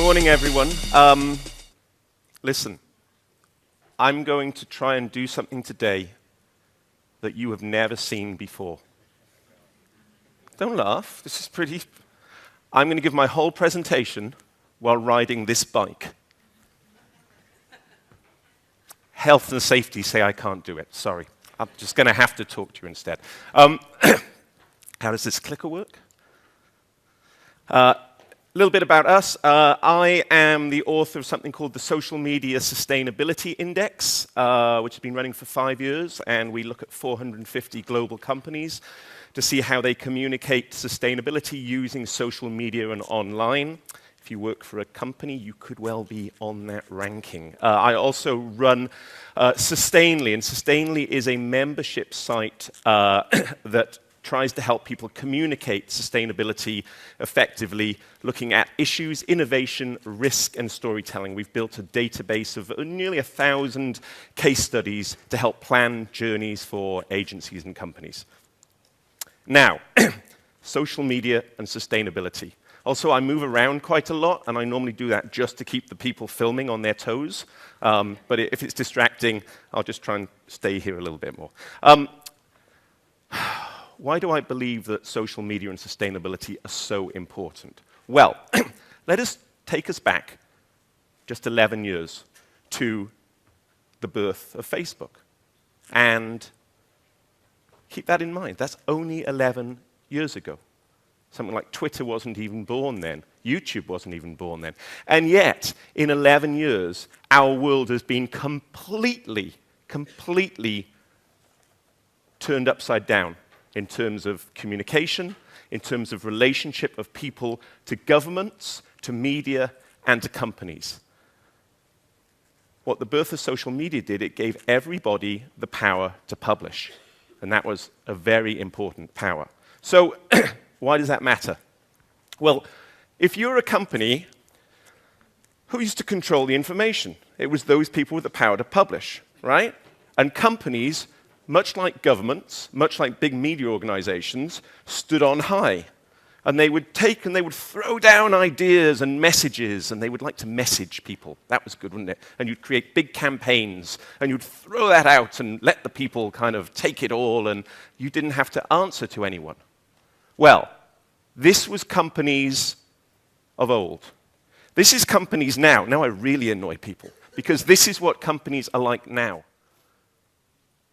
Morning, everyone. Listen, I'm going to try and do something today that you have never seen before. Don't laugh. This is pretty... I'm going to give my whole presentation while riding this bike. Health and safety say I can't do it. Sorry. I'm just going to have to talk to you instead. How does this clicker work? A little bit about us. I am the author of something called the Social Media Sustainability Index, which has been running for 5 years, and we look at 450 global companies to see how they communicate sustainability using social media and online. If you work for a company, you could well be on that ranking. I also run Sustainly, and Sustainly is a membership site that tries to help people communicate sustainability effectively, looking at issues, innovation, risk, and storytelling. We've built a database of nearly 1,000 case studies to help plan journeys for agencies and companies. Now, social media and sustainability. Also, I move around quite a lot, and I normally do that just to keep the people filming on their toes. But if it's distracting, I'll just try and stay here a little bit more. Why do I believe that social media and sustainability are so important? Well, let us take us back just 11 years to the birth of Facebook. And keep that in mind. That's only 11 years ago. Something like Twitter wasn't even born then. YouTube wasn't even born then. And yet, in 11 years, our world has been completely turned upside down in terms of communication, in terms of relationship of people to governments, to media, and to companies. What the birth of social media did, it gave everybody the power to publish. And that was a very important power. So, why does that matter? Well, if you're a company, who used to control the information? It was those people with the power to publish, right? And companies, much like governments, much like big media organizations, stood on high. And they would take and they would throw down ideas and messages, and they would like to message people. That was good, wouldn't it? And you'd create big campaigns, and you'd throw that out and let the people kind of take it all, and you didn't have to answer to anyone. Well, this was companies of old. This is companies now. Now I really annoy people, because this is what companies are like now.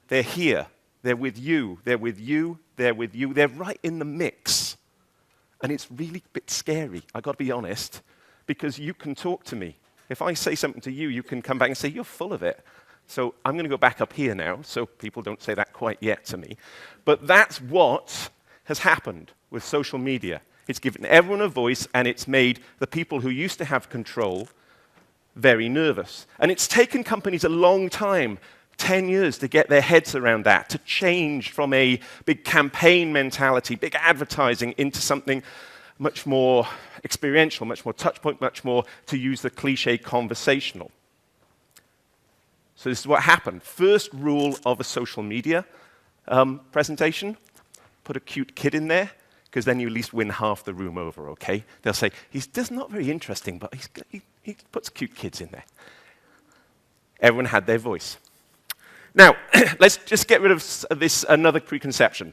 They're here. They're with you. They're with you. They're with you. They're right in the mix. And it's really a bit scary, I've got to be honest, because you can talk to me. If I say something to you, you can come back and say, you're full of it. So I'm going to go back up here now, so people don't say that quite yet to me. But that's what has happened with social media. It's given everyone a voice, and it's made the people who used to have control very nervous. And it's taken companies a long time, 10 years, to get their heads around that, to change from a big campaign mentality, big advertising, into something much more experiential, much more touchpoint, much more, to use the cliche, conversational. So this is what happened. First rule of a social media presentation, put a cute kid in there, because then you at least win half the room over, okay? They'll say, he's just not very interesting, but he puts cute kids in there. Everyone had their voice. Now, let's just get rid of this another preconception.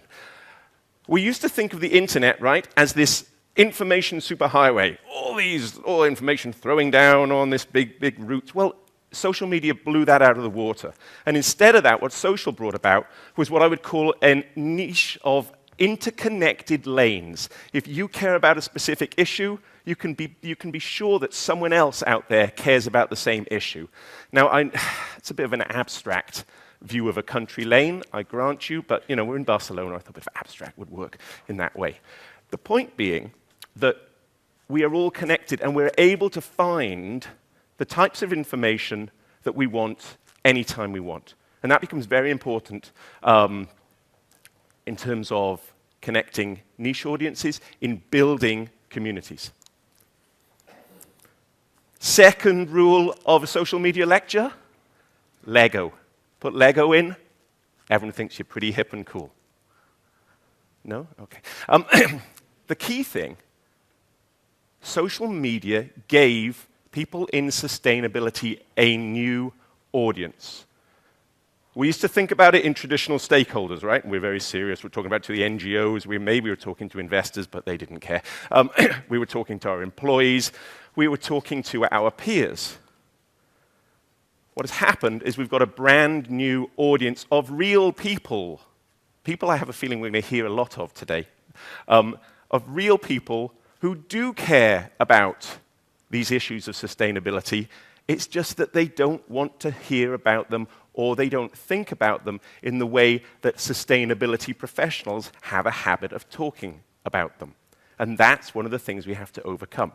We used to think of the internet, right, as this information superhighway. All information throwing down on this big route. Well, social media blew that out of the water. And instead of that, what social brought about was what I would call a niche of interconnected lanes. If you care about a specific issue, you can be sure that someone else out there cares about the same issue. Now, it's a bit of an abstract view of a country lane, I grant you, but we're in Barcelona. I thought a bit of abstract would work in that way. The point being that we are all connected, and we're able to find the types of information that we want anytime we want. And that becomes very important in terms of connecting niche audiences, in building communities. Second rule of a social media lecture, Lego. Put Lego in, everyone thinks you're pretty hip and cool. No? Okay. The key thing, social media gave people in sustainability a new audience. We used to think about it in traditional stakeholders, right? We're very serious. We're talking about to the NGOs. Maybe we were talking to investors, but they didn't care. We were talking to our employees. We were talking to our peers. What has happened is we've got a brand new audience of real people. People I have a feeling we're going to hear a lot of today. Of real people who do care about these issues of sustainability. It's just that they don't want to hear about them, or they don't think about them in the way that sustainability professionals have a habit of talking about them. And that's one of the things we have to overcome.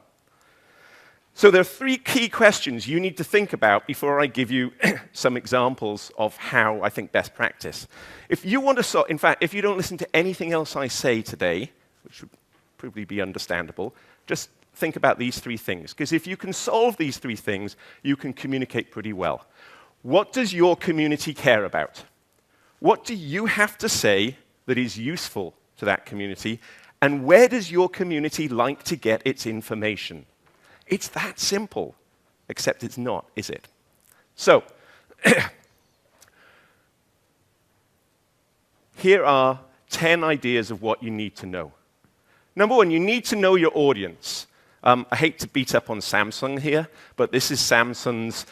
So there are three key questions you need to think about before I give you some examples of how I think best practice. If you want to in fact, if you don't listen to anything else I say today, which would probably be understandable, just think about these three things. Because if you can solve these three things, you can communicate pretty well. What does your community care about? What do you have to say that is useful to that community? And where does your community like to get its information? It's that simple, except it's not, is it? So, here are 10 ideas of what you need to know. Number one, you need to know your audience. I hate to beat up on Samsung here, but this is Samsung's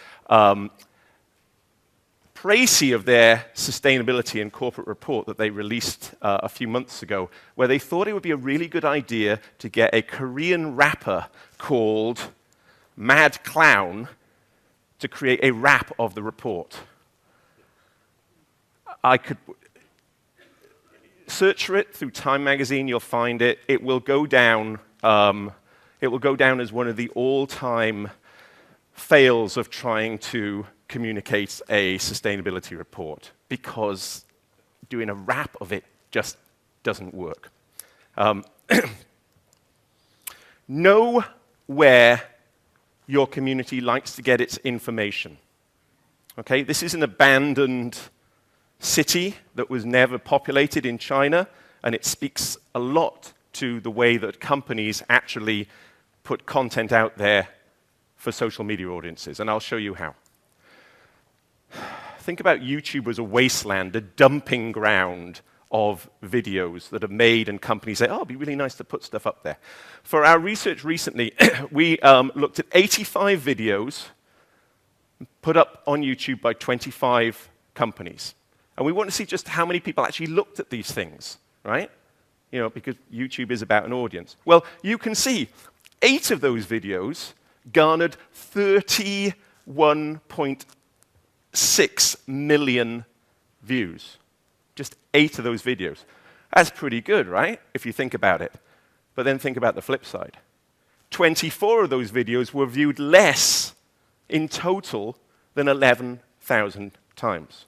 précis of their sustainability and corporate report that they released a few months ago, where they thought it would be a really good idea to get a Korean rapper called Mad Clown to create a rap of the report. I could search for it through Time magazine, you'll find it. It will go down as one of the all-time fails of trying to communicate a sustainability report, because doing a rap of it just doesn't work. Know where your community likes to get its information. Okay, this is an abandoned city that was never populated in China, and it speaks a lot to the way that companies actually put content out there for social media audiences, and I'll show you how. Think about YouTube as a wasteland, a dumping ground of videos that are made, and companies say, oh, it'd be really nice to put stuff up there. For our research recently, we looked at 85 videos put up on YouTube by 25 companies. And we want to see just how many people actually looked at these things, right? You know, because YouTube is about an audience. Well, you can see 8 of those videos garnered 31.6 million views. Just 8 of those videos. That's pretty good, right? If you think about it. But then think about the flip side. 24 of those videos were viewed less in total than 11,000 times.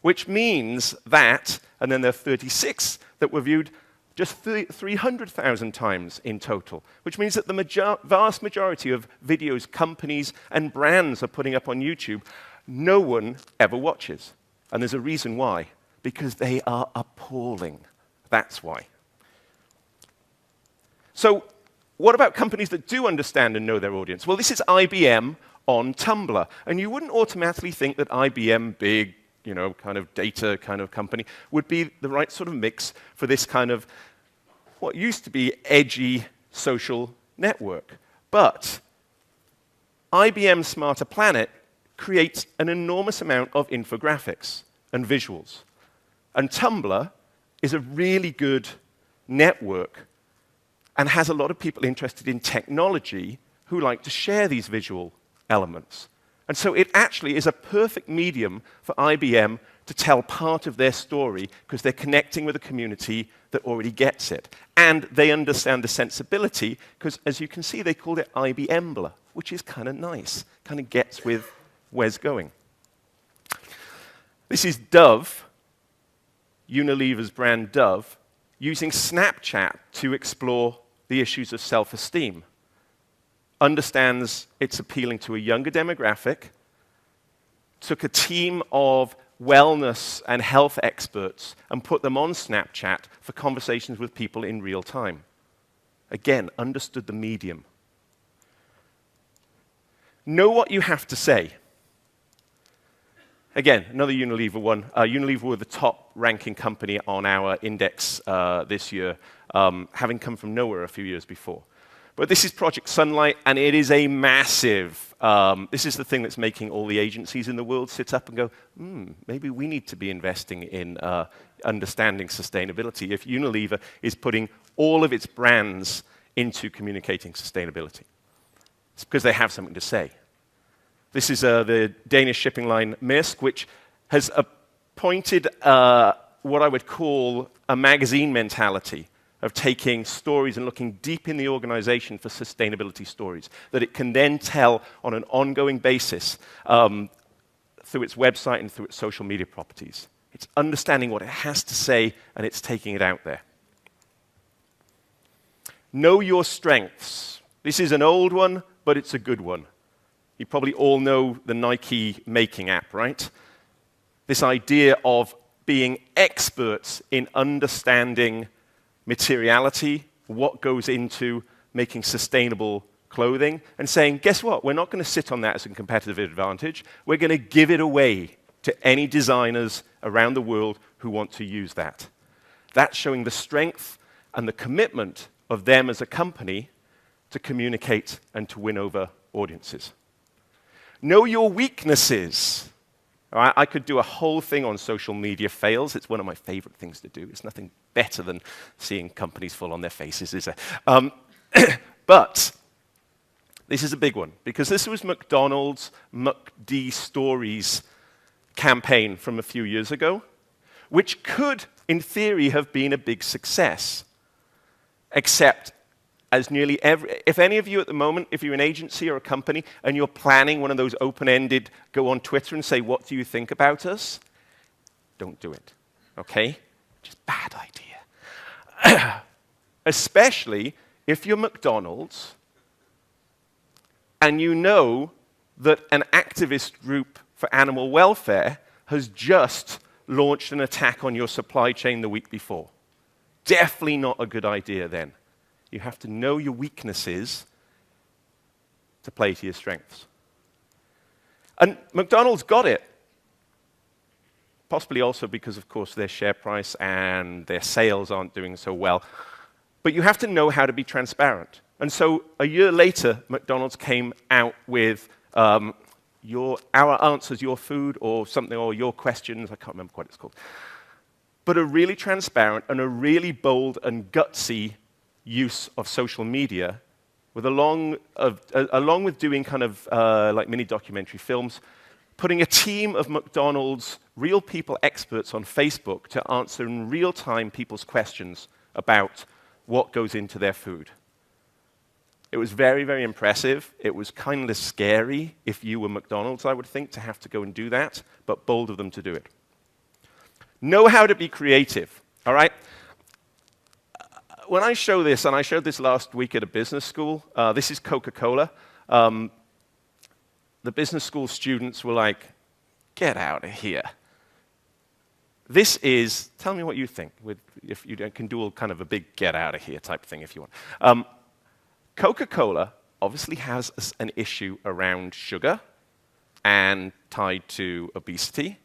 Which means that, and then there are 36 that were viewed just 300,000 times in total, which means that the vast majority of videos companies and brands are putting up on YouTube, no one ever watches. And there's a reason why. Because they are appalling. That's why. So, what about companies that do understand and know their audience? Well, this is IBM on Tumblr. And you wouldn't automatically think that IBM, big, you know, kind of data kind of company, would be the right sort of mix for this kind of what used to be edgy social network. But IBM Smarter Planet creates an enormous amount of infographics and visuals. And Tumblr is a really good network and has a lot of people interested in technology who like to share these visual elements. And so it actually is a perfect medium for IBM to tell part of their story, because they're connecting with a community that already gets it. And they understand the sensibility, because as you can see, they called it IBMbler, which is kind of nice, kind of gets with where's going. This is Dove, Unilever's brand Dove, using Snapchat to explore the issues of self-esteem. Understands it's appealing to a younger demographic, took a team of wellness and health experts and put them on Snapchat for conversations with people in real time. Again, understood the medium. Know what you have to say. Again, another Unilever one. Unilever were the top-ranking company on our index this year, having come from nowhere a few years before. But this is Project Sunlight, and it is a massive, this is the thing that's making all the agencies in the world sit up and go, maybe we need to be investing in understanding sustainability if Unilever is putting all of its brands into communicating sustainability. It's because they have something to say. This is the Danish shipping line Maersk, which has appointed what I would call a magazine mentality of taking stories and looking deep in the organization for sustainability stories that it can then tell on an ongoing basis through its website and through its social media properties. It's understanding what it has to say, and it's taking it out there. Know your strengths. This is an old one, but it's a good one. You probably all know the Nike making app, right? This idea of being experts in understanding materiality, what goes into making sustainable clothing, and saying, guess what? We're not going to sit on that as a competitive advantage. We're going to give it away to any designers around the world who want to use that. That's showing the strength and the commitment of them as a company to communicate and to win over audiences. Know your weaknesses. All right, I could do a whole thing on social media fails. It's one of my favorite things to do. It's nothing better than seeing companies fall on their faces, is it? But this is a big one, because this was McDonald's McD Stories campaign from a few years ago, which could, in theory, have been a big success. Except, as nearly if any of you at the moment, if you're an agency or a company and you're planning one of those open-ended, go on Twitter and say, what do you think about us? Don't do it, okay? Just bad idea. Especially if you're McDonald's and you know that an activist group for animal welfare has just launched an attack on your supply chain the week before. Definitely not a good idea then. You have to know your weaknesses to play to your strengths. And McDonald's got it. Possibly also because, of course, their share price and their sales aren't doing so well. But you have to know how to be transparent. And so a year later, McDonald's came out with our answers, your food, or something, or your questions. I can't remember what it's called. But a really transparent and a really bold and gutsy use of social media, with along with doing kind of like mini documentary films, putting a team of McDonald's real people experts on Facebook to answer in real time people's questions about what goes into their food. It was very, very impressive. It was kind of scary if you were McDonald's, I would think, to have to go and do that, but bold of them to do it. Know how to be creative, all right? When I show this, and I showed this last week at a business school, this is Coca-Cola. The business school students were like, get out of here. This is, tell me what you think, if you can do all kind of a big get out of here type thing if you want. Coca-Cola obviously has an issue around sugar and tied to obesity.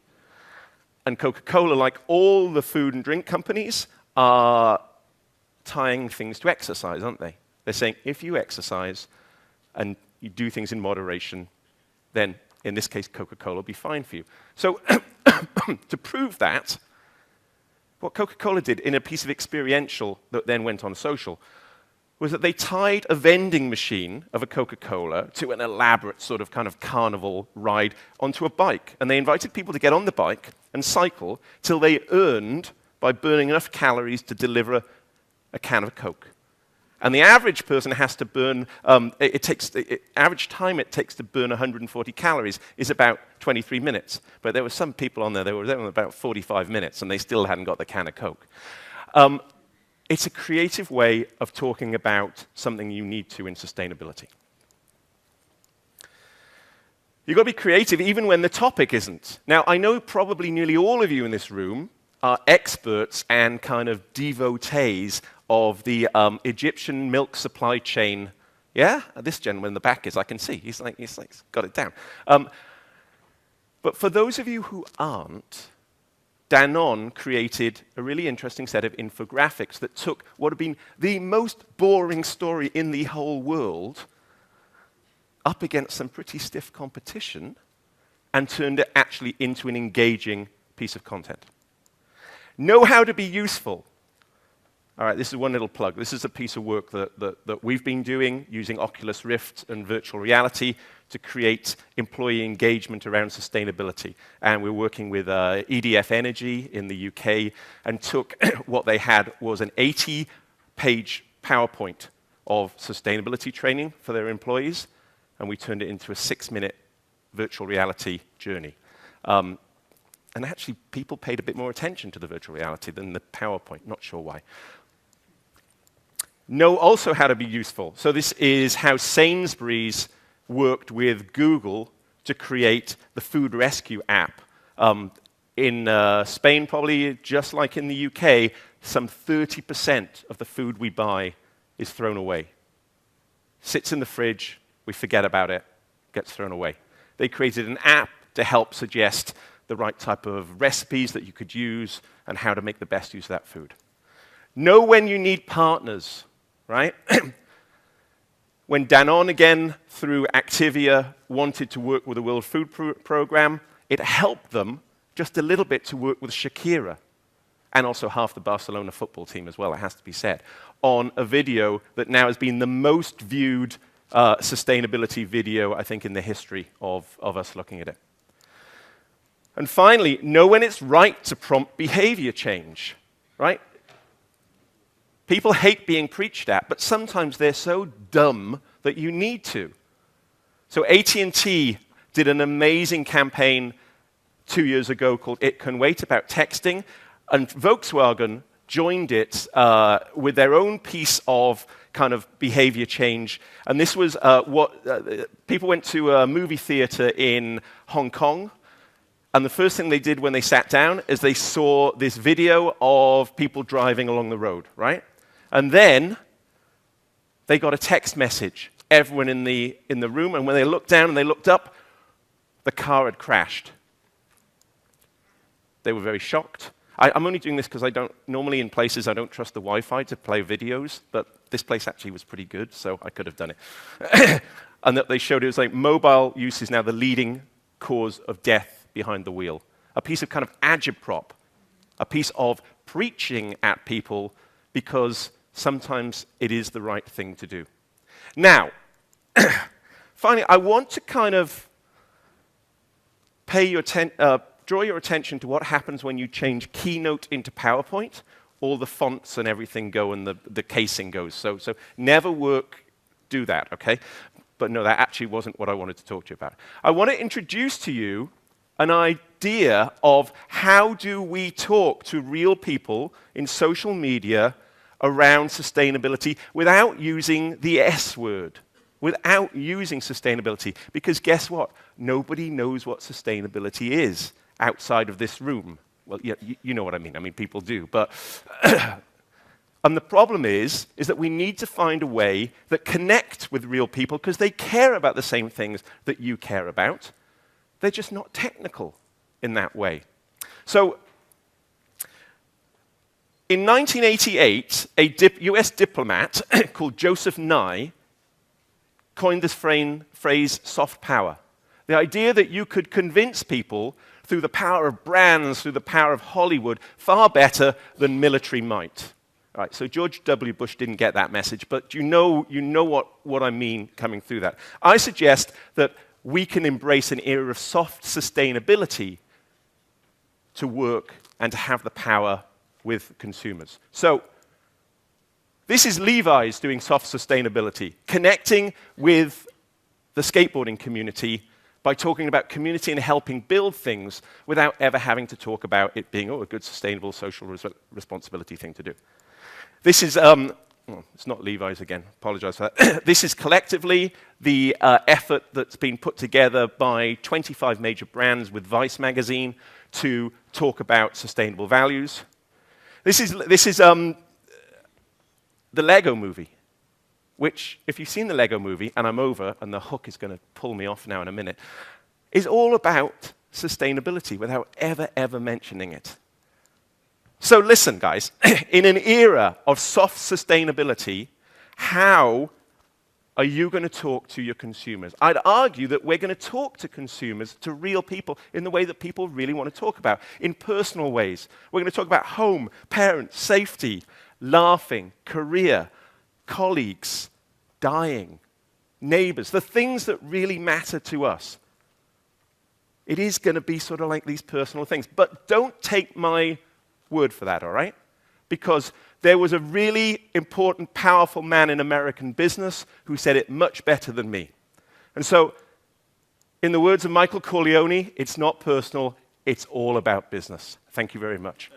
And Coca-Cola, like all the food and drink companies, are tying things to exercise, aren't they? They're saying, if you exercise and you do things in moderation, then, in this case, Coca-Cola will be fine for you. So, to prove that, what Coca-Cola did in a piece of experiential that then went on social was that they tied a vending machine of a Coca-Cola to an elaborate sort of kind of carnival ride onto a bike. And they invited people to get on the bike and cycle till they earned, by burning enough calories to deliver a can of Coke. And the average person has to burn, average time it takes to burn 140 calories is about 23 minutes. But there were some people on there, they were there in about 45 minutes, and they still hadn't got the can of Coke. It's a creative way of talking about something you need to in sustainability. You've got to be creative even when the topic isn't. Now, I know probably nearly all of you in this room are experts and kind of devotees of the Egyptian milk supply chain, Yeah? This gentleman in the back is, I can see. He's got it down. But for those of you who aren't, Danone created a really interesting set of infographics that took what had been the most boring story in the whole world up against some pretty stiff competition and turned it actually into an engaging piece of content. Know how to be useful. All right, this is one little plug. This is a piece of work that we've been doing using Oculus Rift and virtual reality to create employee engagement around sustainability. And we're working with EDF Energy in the UK and took what they had was an 80-page PowerPoint of sustainability training for their employees, and we turned it into a 6-minute virtual reality journey. And actually, people paid a bit more attention to the virtual reality than the PowerPoint. Not sure why. Know also how to be useful. So this is how Sainsbury's worked with Google to create the food rescue app. In Spain, probably just like in the UK, some 30% of the food we buy is thrown away. Sits in the fridge, we forget about it, gets thrown away. They created an app to help suggest the right type of recipes that you could use and how to make the best use of that food. Know when you need partners, right? When Danone, again, through Activia, wanted to work with the World Food Programme, it helped them just a little bit to work with Shakira, and also half the Barcelona football team as well, it has to be said, on a video that now has been the most viewed sustainability video, I think, in the history of us looking at it. And finally, know when it's right to prompt behavior change, right? People hate being preached at, but sometimes they're so dumb that you need to. So AT&T did an amazing campaign 2 years ago called It Can Wait about texting, and Volkswagen joined it with their own piece of kind of behavior change. And this was people went to a movie theater in Hong Kong, and the first thing they did when they sat down is they saw this video of people driving along the road, right? And then they got a text message, everyone in the room, and when they looked down and they looked up, the car had crashed. They were very shocked. I'm only doing this because normally in places I don't trust the Wi-Fi to play videos, but this place actually was pretty good, so I could have done it. And that they showed it was like mobile use is now the leading cause of death behind the wheel. A piece of kind of agitprop, a piece of preaching at people because sometimes it is the right thing to do. Now, finally, I want to kind of draw your attention to what happens when you change Keynote into PowerPoint. All the fonts and everything go and the casing goes. So never do that, okay? But no, that actually wasn't what I wanted to talk to you about. I want to introduce to you an idea of how do we talk to real people in social media around sustainability without using the S word, without using sustainability. Because guess what? Nobody knows what sustainability is outside of this room. Well, yeah, you know what I mean. I mean, people do. But and the problem is that we need to find a way that connects with real people because they care about the same things that you care about. They're just not technical in that way. So in 1988, a US diplomat called Joseph Nye coined this phrase soft power. The idea that you could convince people through the power of brands, through the power of Hollywood, far better than military might. All right, so George W. Bush didn't get that message, but you know what I mean coming through that. I suggest that we can embrace an era of soft sustainability to work and to have the power with consumers. So this is Levi's doing soft sustainability, connecting with the skateboarding community by talking about community and helping build things without ever having to talk about it being a good, sustainable, social responsibility thing to do. This is, it's not Levi's again, apologize for that. This is collectively the effort that's been put together by 25 major brands with Vice magazine to talk about sustainable values. This is the Lego movie. which, if you've seen the Lego movie, and I'm over, and the hook is going to pull me off now in a minute, is all about sustainability without ever mentioning it. So listen, guys, in an era of soft sustainability, how are you going to talk to your consumers? I'd argue that we're going to talk to consumers, to real people, in the way that people really want to talk about, in personal ways. We're going to talk about home, parents, safety, laughing, career, colleagues, dying, neighbors, the things that really matter to us. It is going to be sort of like these personal things. But don't take my word for that, all right? Because there was a really important, powerful man in American business who said it much better than me. And so, in the words of Michael Corleone, it's not personal, it's all about business. Thank you very much.